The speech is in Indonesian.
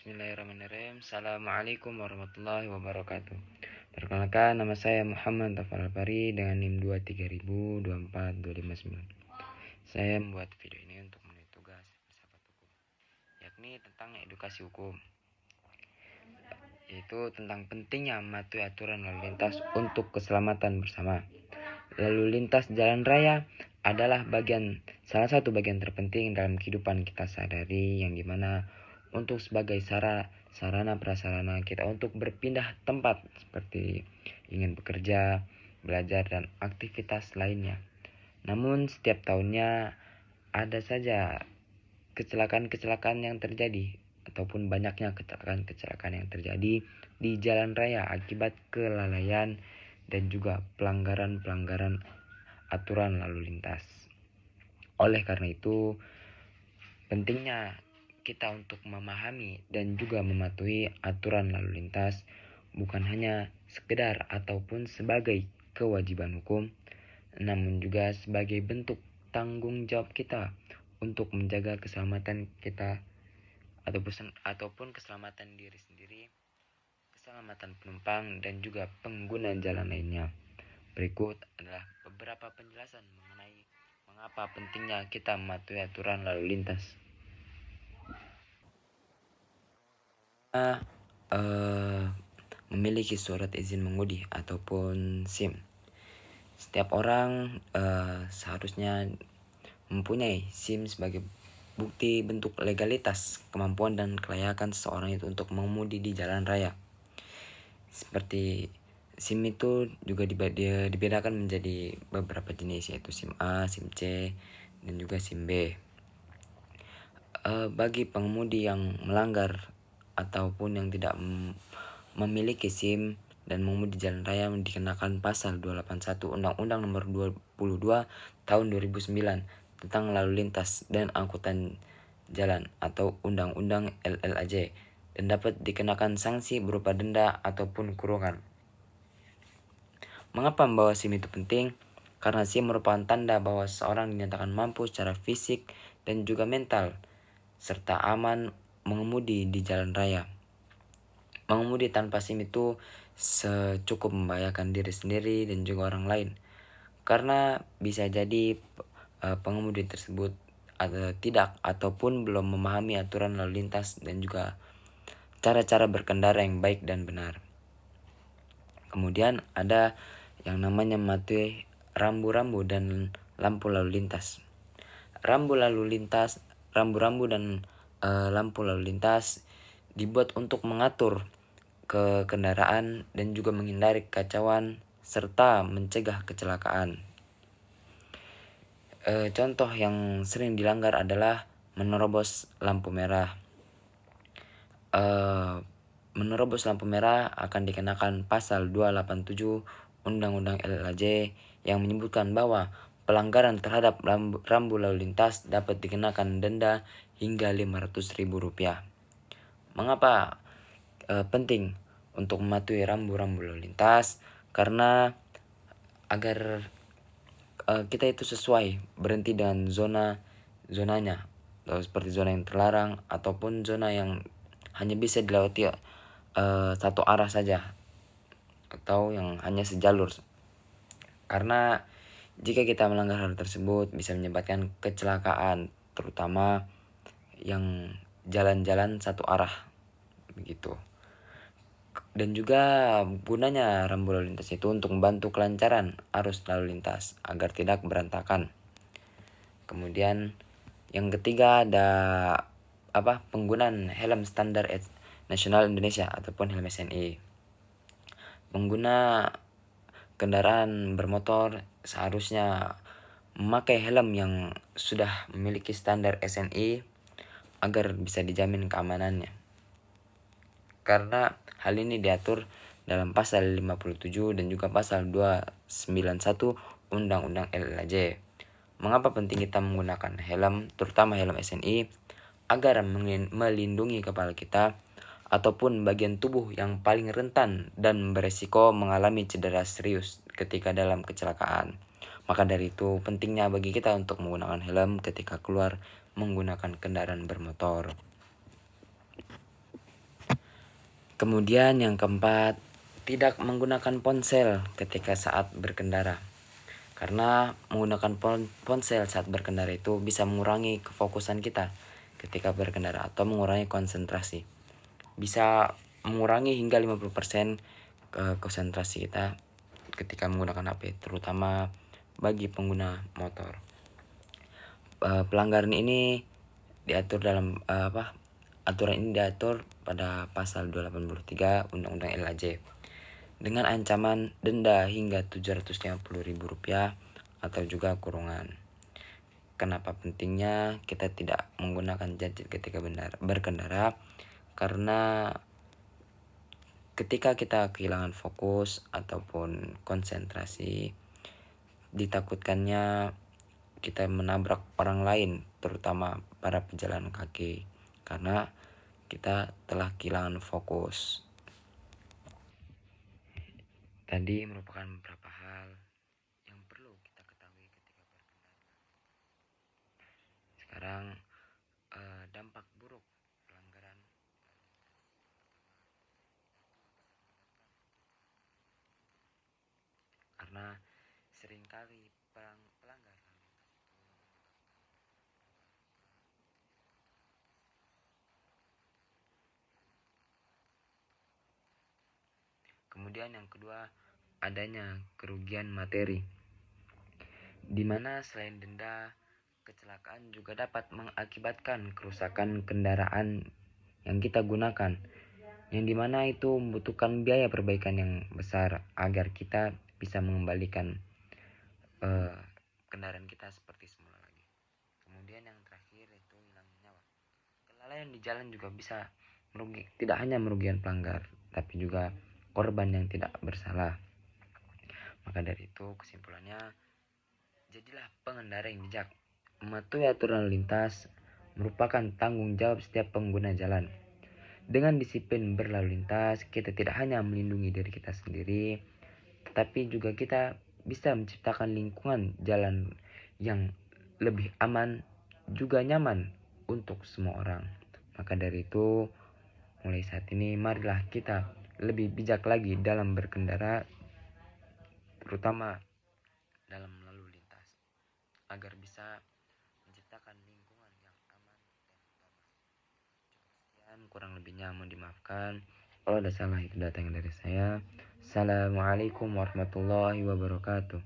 Bismillahirrahmanirrahim. Assalamualaikum warahmatullahi wabarakatuh. Perkenalkan, nama saya Muhammad Tafal Alfari dengan NIM 230242559. Saya membuat video ini untuk menulis tugas filsafat hukum, yakni tentang edukasi hukum, yaitu tentang pentingnya mematuhi aturan lalu lintas untuk keselamatan bersama. Lalu lintas jalan raya adalah salah satu bagian terpenting dalam kehidupan kita sehari-hari, yang dimana untuk sebagai sarana prasarana kita untuk berpindah tempat seperti ingin bekerja, belajar, dan aktivitas lainnya. Namun setiap tahunnya ada saja kecelakaan-kecelakaan yang terjadi, ataupun banyaknya kecelakaan-kecelakaan yang terjadi di jalan raya akibat kelalaian dan juga pelanggaran aturan lalu lintas. Oleh karena itu, pentingnya kita untuk memahami dan juga mematuhi aturan lalu lintas bukan hanya sekedar ataupun sebagai kewajiban hukum, namun juga sebagai bentuk tanggung jawab kita untuk menjaga keselamatan kita ataupun keselamatan diri sendiri, keselamatan penumpang, dan juga pengguna jalan lainnya. Berikut adalah beberapa penjelasan mengenai mengapa pentingnya kita mematuhi aturan lalu lintas. Memiliki surat izin mengemudi ataupun SIM. Setiap orang seharusnya mempunyai SIM sebagai bukti bentuk legalitas, kemampuan, dan kelayakan seseorang itu untuk mengemudi di jalan raya. Seperti SIM itu juga dibedakan menjadi beberapa jenis, yaitu SIM A, SIM C, dan juga SIM B. Bagi pengemudi yang melanggar ataupun yang tidak memiliki SIM dan mengemudi di jalan raya dikenakan pasal 281 Undang-Undang Nomor 22 Tahun 2009 tentang lalu lintas dan angkutan jalan atau Undang-Undang LLAJ, dan dapat dikenakan sanksi berupa denda ataupun kurungan. Mengapa membawa SIM itu penting? Karena SIM merupakan tanda bahwa seseorang dinyatakan mampu secara fisik dan juga mental serta aman mengemudi di jalan raya. Mengemudi tanpa SIM itu cukup membahayakan diri sendiri dan juga orang lain, karena bisa jadi pengemudi tersebut tidak ataupun belum memahami aturan lalu lintas dan juga cara-cara berkendara yang baik dan benar. Kemudian ada yang namanya mematuhi rambu-rambu dan lampu lalu lintas. Rambu-rambu dan lampu lalu lintas dibuat untuk mengatur ke kendaraan dan juga menghindari kekacauan serta mencegah kecelakaan. Contoh yang sering dilanggar adalah menerobos lampu merah. Menerobos lampu merah akan dikenakan pasal 287 Undang-Undang LLAJ yang menyebutkan bahwa pelanggaran terhadap rambu lalu lintas dapat dikenakan denda hingga Rp500.000. Mengapa penting untuk mematuhi rambu-rambu lalu lintas? Karena agar kita itu sesuai berhenti dengan zonanya, atau seperti zona yang terlarang ataupun zona yang hanya bisa dilewati satu arah saja atau yang hanya sejalur. Karena jika kita melanggar hal tersebut bisa menyebabkan kecelakaan, terutama yang jalan-jalan satu arah begitu. Dan juga gunanya rambu lalu lintas itu untuk membantu kelancaran arus lalu lintas agar tidak berantakan. Kemudian yang ketiga ada penggunaan helm standar nasional Indonesia ataupun helm SNI. Pengguna kendaraan bermotor seharusnya memakai helm yang sudah memiliki standar SNI agar bisa dijamin keamanannya. Karena hal ini diatur dalam pasal 57 dan juga pasal 291 Undang-Undang LLAJ. Mengapa penting kita menggunakan helm, terutama helm SNI? Agar melindungi kepala kita ataupun bagian tubuh yang paling rentan dan beresiko mengalami cedera serius ketika dalam kecelakaan. Maka dari itu pentingnya bagi kita untuk menggunakan helm ketika keluar menggunakan kendaraan bermotor. Kemudian yang keempat, tidak menggunakan ponsel ketika saat berkendara. Karena menggunakan ponsel saat berkendara itu bisa mengurangi kefokusan kita ketika berkendara atau mengurangi konsentrasi. Bisa mengurangi hingga 50% konsentrasi kita ketika menggunakan HP, terutama bagi pengguna motor. Pelanggaran ini diatur dalam aturan ini diatur pada pasal 283 Undang-Undang LAJ dengan ancaman denda hingga Rp750.000 atau juga kurungan. Kenapa pentingnya kita tidak menggunakan gadget ketika berkendara? Karena ketika kita kehilangan fokus ataupun konsentrasi, ditakutkannya kita menabrak orang lain, terutama para pejalan kaki, karena kita telah kehilangan fokus. Tadi merupakan beberapa hal yang perlu kita ketahui ketika berkendara. Sekarang dampak buruk pelanggaran, karena seringkali pelanggar Kemudian yang kedua, adanya kerugian materi, di mana selain denda, kecelakaan juga dapat mengakibatkan kerusakan kendaraan yang kita gunakan, yang dimana itu membutuhkan biaya perbaikan yang besar agar kita bisa mengembalikan kendaraan kita seperti semula lagi. Kemudian yang terakhir itu hilangnya nyawa. Kelalaian di jalan juga bisa tidak hanya merugikan pelanggar, tapi juga korban yang tidak bersalah. Maka dari itu kesimpulannya, jadilah pengendara yang bijak. Mematuhi aturan lalu lintas merupakan tanggung jawab setiap pengguna jalan. Dengan disiplin berlalu lintas, kita tidak hanya melindungi diri kita sendiri, tetapi juga kita bisa menciptakan lingkungan jalan yang lebih aman, juga nyaman untuk semua orang. Maka dari itu, mulai saat ini marilah kita lebih bijak lagi dalam berkendara, terutama dalam lalu lintas, agar bisa menciptakan lingkungan yang aman dan damai. Sekian, kurang lebihnya mohon dimaafkan. Kalau ada salah itu datang dari saya. Assalamualaikum warahmatullahi wabarakatuh.